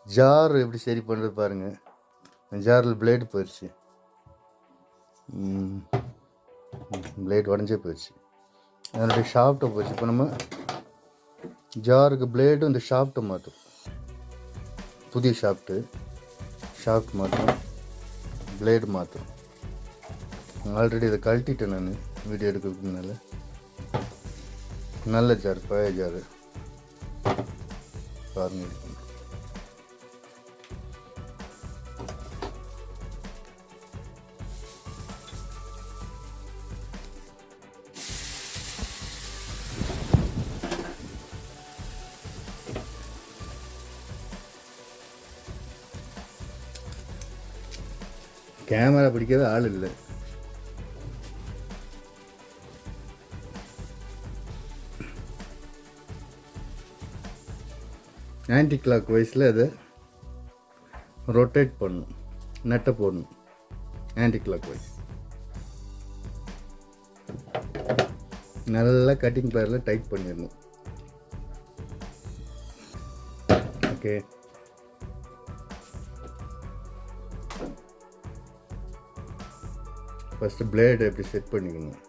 Jar எப்படி சரி பண்ணுறது பாருங்கள். ஜாரில் பிளேடு போயிடுச்சு, பிளேட் உடஞ்சே போயிடுச்சு, அதனுடைய ஷாஃப்ட்டை போயிடுச்சு. இப்போ நம்ம ஜாருக்கு பிளேடு இந்த ஷாஃப்ட்டை மாற்றும், புதிய ஷாஃப்ட் மாற்றும், பிளேடு மாற்றும். ஆல்ரெடி இதை கழட்டிட்டேன் நான் வீடியோ எடுக்கிறதுக்கு முன்னால். நல்ல ஜார், பழைய ஜாரு பாருங்கள். கேமரா பிடிக்காத ஆள் இல்லை. ஆன்டி கிளாக் வைஸில் அதை ரொட்டேட் பண்ணணும், நட்டை போடணும். ஆன்டி கிளாக் வைஸ் நல்லா கட்டிங் பிளேயரில் டைட் பண்ணிடணும். ஓகே, ஃபஸ்ட்டு பிளேடு எப்படி செட் பண்ணிக்கணும்.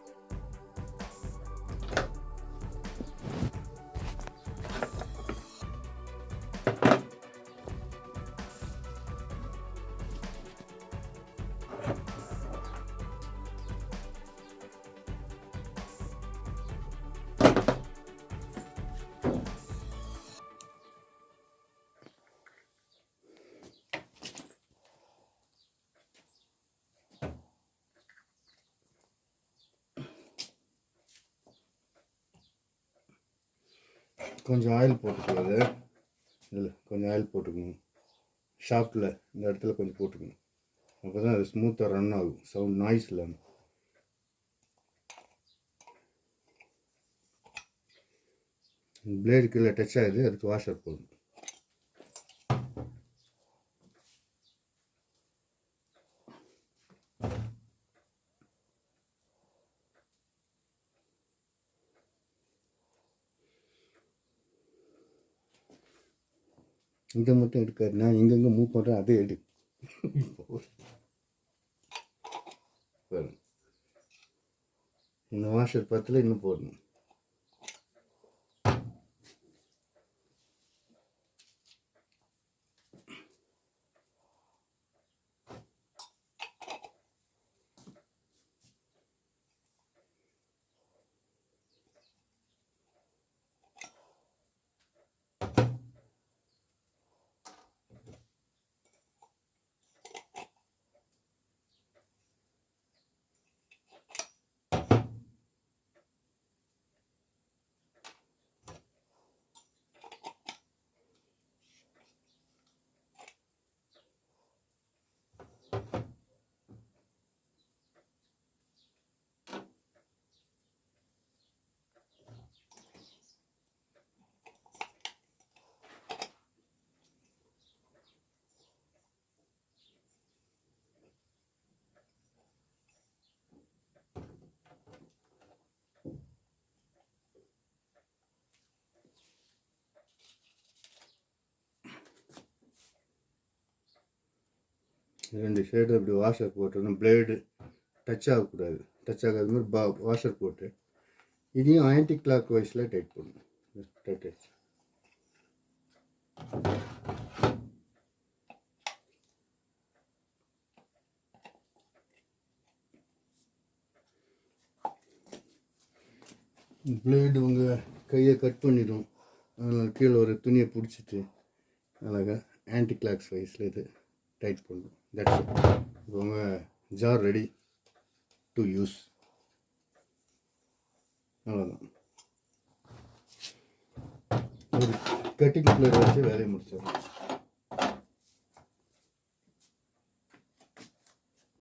கொஞ்சம் ஆயில் போட்டுக்கிறது, இதில் கொஞ்சம் ஆயில் போட்டுக்கணும். ஷாஃப்ட்டில் இந்த இடத்துல கொஞ்சம் போட்டுக்கணும். அப்போ தான் அது ஸ்மூத்தாக ரன் ஆகும், சவுண்ட் நாய்ஸ் இல்லாமல். பிளேடு கீழே டச் ஆகுது, அதுக்கு வாஷர் போடணும். இங்கே மட்டும் எடுக்காது, நான் எங்கெங்கே மூவ் பண்ணுறேன் அதே எடு. இந்த வாஷர் பத்தில் இன்னும் போடணும். ரெண்டு ஷேடு அப்படி வாஷர் போட்டுடணும். பிளேடு டச் ஆகக்கூடாது, டச் ஆகாத மாதிரி வாஷர் போட்டு இதையும் ஆன்டி கிளாக் வைஸில் டைட் பண்ணணும். டைட் பிளேடு உங்கள் கையை கட் பண்ணிடும். அதில் கீழே ஒரு துணியை பிடிச்சிட்டு அழகாக ஆன்டி கிளாக்ஸ் வைஸில் இது டைட் பண்ணணும். That's it. இப்போ உங்கள் ஜார் ரெடி டு யூஸ். அவ்வளோதான். ஒரு கட்டிங் பிளேயர் வச்சு வேலையை முடிச்சிடலாம்.